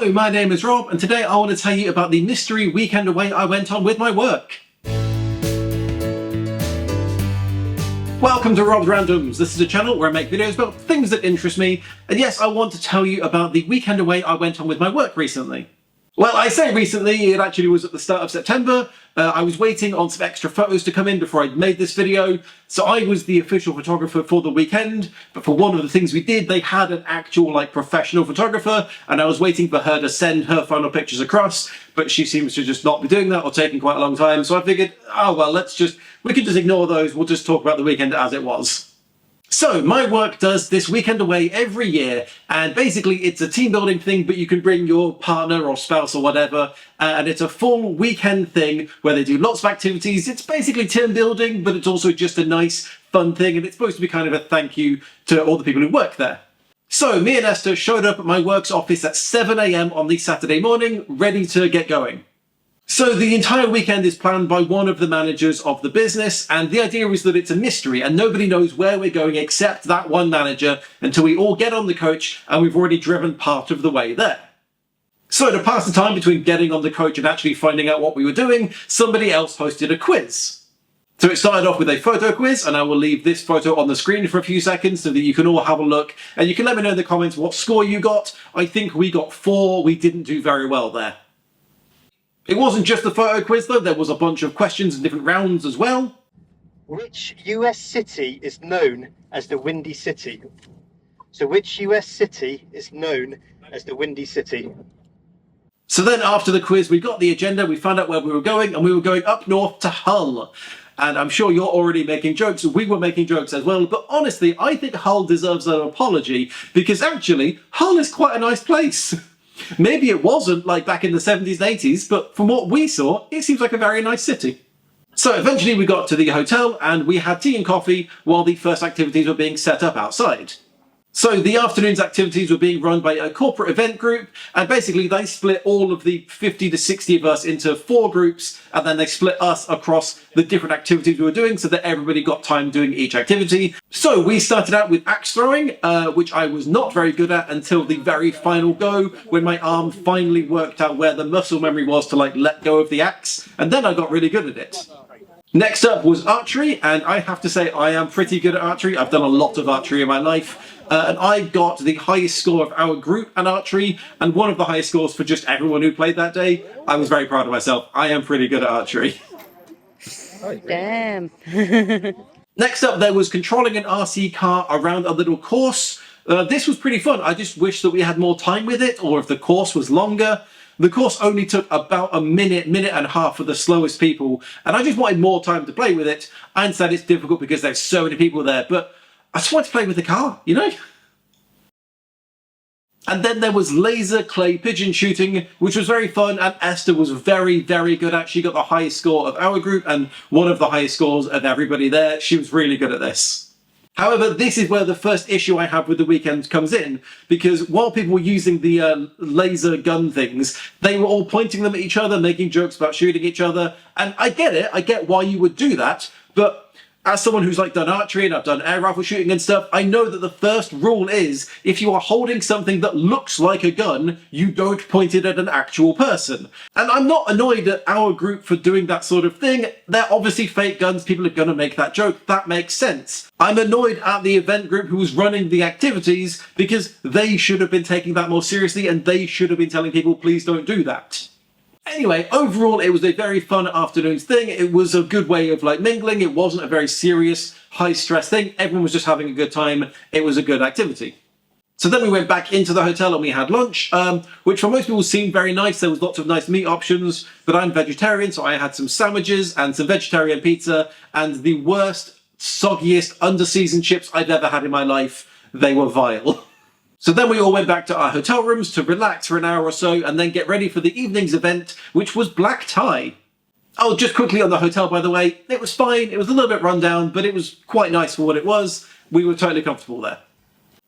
Hello, my name is Rob, and today I want to tell you about the mystery weekend away I went on with my work. Welcome to Rob's Randoms. This is a channel where I make videos about things that interest me, and yes, I want to tell you about the weekend away I went on with my work recently. Well, I say recently, it actually was at the start of September. I was waiting on some extra photos to come in before I made this video, so I was the official photographer for the weekend, but for one of the things we did, they had an actual professional photographer, and I was waiting for her to send her final pictures across, but she seems to just not be doing that or taking quite a long time, so I figured, oh well, we can just ignore those, we'll just talk about the weekend as it was. So, my work does this weekend away every year, and basically it's a team building thing, but you can bring your partner or spouse or whatever, and it's a full weekend thing where they do lots of activities. It's basically team building, but it's also just a nice, fun thing, and it's supposed to be kind of a thank you to all the people who work there. So, me and Esther showed up at my work's office at 7 AM on the Saturday morning, ready to get going. So the entire weekend is planned by one of the managers of the business, and the idea is that it's a mystery and nobody knows where we're going except that one manager until we all get on the coach and we've already driven part of the way there. So to pass the time between getting on the coach and actually finding out what we were doing, somebody else hosted a quiz. So it started off with a photo quiz, and I will leave this photo on the screen for a few seconds so that you can all have a look, and you can let me know in the comments what score you got. I think we got 4, we didn't do very well there. It wasn't just the photo quiz though, there was a bunch of questions and different rounds as well. Which US city is known as the Windy City? So which US city is known as the Windy City? So then after the quiz we got the agenda, we found out where we were going, and we were going up north to Hull. And I'm sure you're already making jokes, we were making jokes as well, but honestly I think Hull deserves an apology, because actually Hull is quite a nice place. Maybe it wasn't like back in the 70s and 80s, but from what we saw, it seems like a very nice city. So eventually we got to the hotel and we had tea and coffee while the first activities were being set up outside. So the afternoon's activities were being run by a corporate event group, and basically they split all of the 50 to 60 of us into 4 groups, and then they split us across the different activities we were doing so that everybody got time doing each activity. So we started out with axe throwing, which I was not very good at until the very final go, when my arm finally worked out where the muscle memory was to let go of the axe, and then I got really good at it. Next up was archery, and I have to say I am pretty good at archery. I've done a lot of archery in my life. And I got the highest score of our group at archery, and one of the highest scores for just everyone who played that day. I was very proud of myself. I am pretty good at archery. Damn. Next up, there was controlling an RC car around a little course. This was pretty fun. I just wish that we had more time with it, or if the course was longer. The course only took about a minute and a half for the slowest people, and I just wanted more time to play with it. I understand it's difficult because there's so many people there, but I just wanted to play with the car, you know? And then there was laser clay pigeon shooting, which was very fun, and Esther was very, very good at. She got the highest score of our group and one of the highest scores of everybody there. She was really good at this. However, this is where the first issue I have with the weekend comes in, because while people were using the laser gun things, they were all pointing them at each other, making jokes about shooting each other, and I get it, I get why you would do that, but as someone who's done archery and I've done air rifle shooting and stuff, I know that the first rule is if you are holding something that looks like a gun, you don't point it at an actual person. And I'm not annoyed at our group for doing that sort of thing. They're obviously fake guns, people are going to make that joke, that makes sense. I'm annoyed at the event group who was running the activities because they should have been taking that more seriously and they should have been telling people please don't do that. Anyway, overall, it was a very fun afternoon's thing. It was a good way of mingling. It wasn't a very serious, high-stress thing. Everyone was just having a good time. It was a good activity. So then we went back into the hotel and we had lunch, which for most people seemed very nice. There was lots of nice meat options, but I'm vegetarian, so I had some sandwiches and some vegetarian pizza, and the worst, soggiest, under-seasoned chips I've ever had in my life. They were vile. So then we all went back to our hotel rooms to relax for an hour or so and then get ready for the evening's event, which was black tie. Oh, just quickly on the hotel, by the way, it was fine. It was a little bit run down, but it was quite nice for what it was. We were totally comfortable there.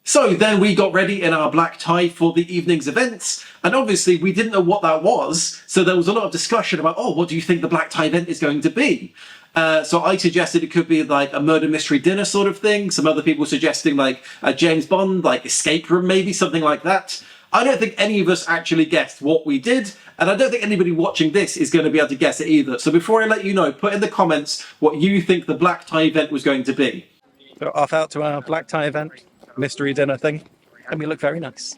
So then we got ready in our black tie for the evening's events, and obviously we didn't know what that was, so there was a lot of discussion about, oh, what do you think the black tie event is going to be? So I suggested it could be a murder mystery dinner sort of thing. Some other people suggesting a James Bond, escape room maybe, something like that. I don't think any of us actually guessed what we did, and I don't think anybody watching this is going to be able to guess it either. So before I let you know, put in the comments what you think the black tie event was going to be. So off out to our black tie event, mystery dinner thing, and we look very nice.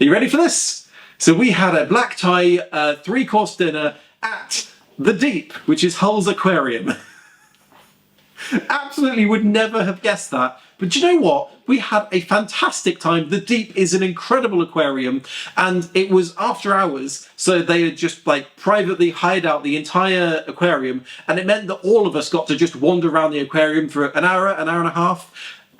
Are you ready for this? So we had a black tie 3-course dinner at The Deep, which is Hull's aquarium. Absolutely would never have guessed that. But you know what? We had a fantastic time. The Deep is an incredible aquarium, and it was after hours, so they had just like privately hired out the entire aquarium, and it meant that all of us got to just wander around the aquarium for an hour and a half,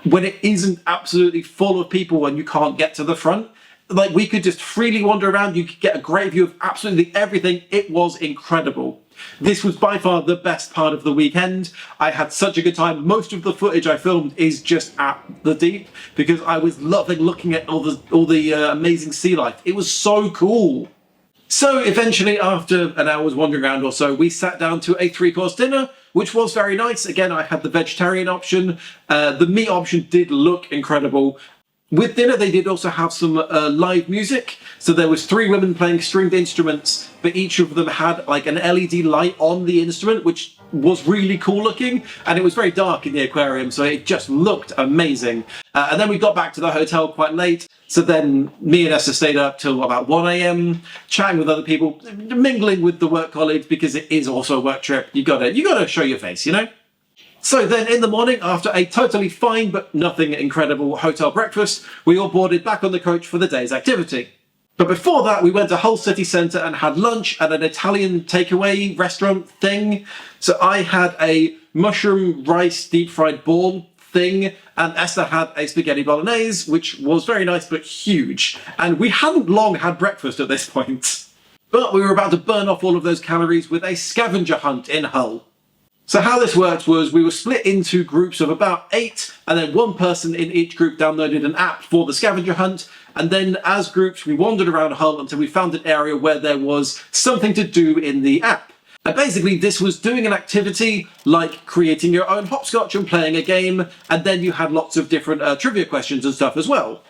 when it isn't absolutely full of people and you can't get to the front. Like, we could just freely wander around. You could get a great view of absolutely everything. It was incredible. This was by far the best part of the weekend. I had such a good time. Most of the footage I filmed is just at The Deep because I was loving looking at all the amazing sea life. It was so cool. So eventually, after an hour's wandering around or so, we sat down to a 3-course dinner, which was very nice. Again, I had the vegetarian option. The meat option did look incredible. With dinner, they did also have some live music. So there was 3 women playing stringed instruments, but each of them had like an LED light on the instrument, which was really cool looking. And it was very dark in the aquarium, so it just looked amazing. And then we got back to the hotel quite late. So then me and Esther stayed up till about 1 a.m, chatting with other people, mingling with the work colleagues, because it is also a work trip. You gotta show your face, you know? So then in the morning, after a totally fine but nothing incredible hotel breakfast, we all boarded back on the coach for the day's activity. But before that, we went to Hull City Centre and had lunch at an Italian takeaway restaurant thing. So I had a mushroom rice deep fried ball thing, and Esther had a spaghetti bolognese, which was very nice but huge. And we hadn't long had breakfast at this point. But we were about to burn off all of those calories with a scavenger hunt in Hull. So how this worked was we were split into groups of about 8, and then one person in each group downloaded an app for the scavenger hunt, and then as groups we wandered around Hull until we found an area where there was something to do in the app. And basically this was doing an activity like creating your own hopscotch and playing a game, and then you had lots of different trivia questions and stuff as well.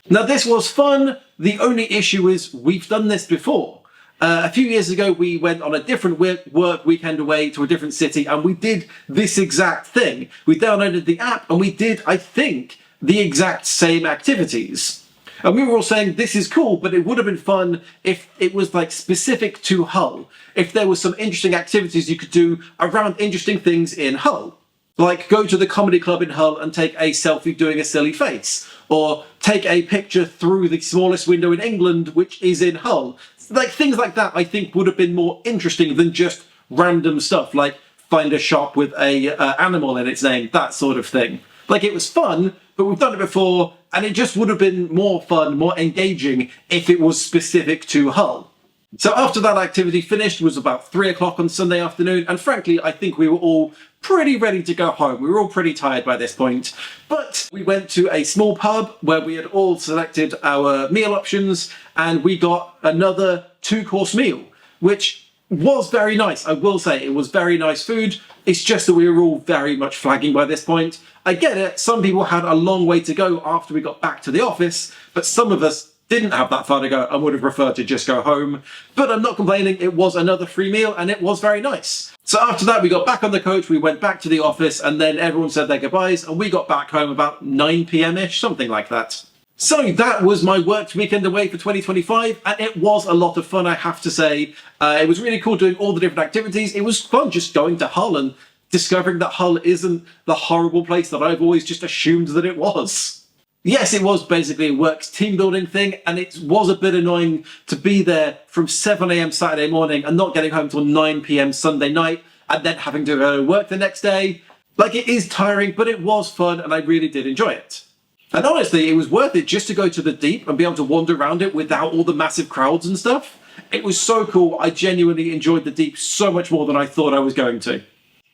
Now this was fun. The only issue is we've done this before. A few years ago, we went on a different work weekend away to a different city, and we did this exact thing. We downloaded the app and we did, I think, the exact same activities. And we were all saying, this is cool, but it would have been fun if it was like specific to Hull. If there was some interesting activities you could do around interesting things in Hull. Like go to the comedy club in Hull and take a selfie doing a silly face. Or take a picture through the smallest window in England, which is in Hull. Like things like that I think would have been more interesting than just random stuff like find a shop with a animal in its name, that sort of thing. Like it was fun, but we've done it before and it just would have been more fun, more engaging if it was specific to Hull. So after that activity finished, it was about 3 o'clock on Sunday afternoon, and frankly I think we were all pretty ready to go home. We were all pretty tired by this point, but we went to a small pub where we had all selected our meal options, and we got another 2-course meal, which was very nice. I will say it was very nice food. It's just that we were all very much flagging by this point. I get it, some people had a long way to go after we got back to the office, but some of us didn't have that far to go and would have preferred to just go home. But I'm not complaining, it was another free meal and it was very nice. So after that we got back on the coach, we went back to the office, and then everyone said their goodbyes and we got back home about 9 p.m-ish, something like that. So that was my worked weekend away for 2025, and it was a lot of fun, I have to say. It was really cool doing all the different activities. It was fun just going to Hull and discovering that Hull isn't the horrible place that I've always just assumed that it was. Yes, it was basically a works team building thing, and it was a bit annoying to be there from 7 a.m. Saturday morning and not getting home till 9 p.m. Sunday night, and then having to go to work the next day. Like, it is tiring, but it was fun and I really did enjoy it. And honestly, it was worth it just to go to the Deep and be able to wander around it without all the massive crowds and stuff. It was so cool. I genuinely enjoyed the Deep so much more than I thought I was going to.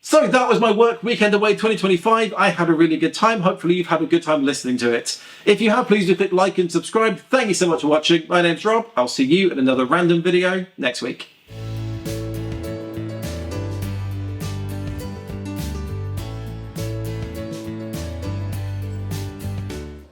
So that was my work weekend away 2025. I had a really good time. Hopefully you've had a good time listening to it. If you have, please do click like and subscribe. Thank you so much for watching. My name's Rob. I'll see you in another random video next week.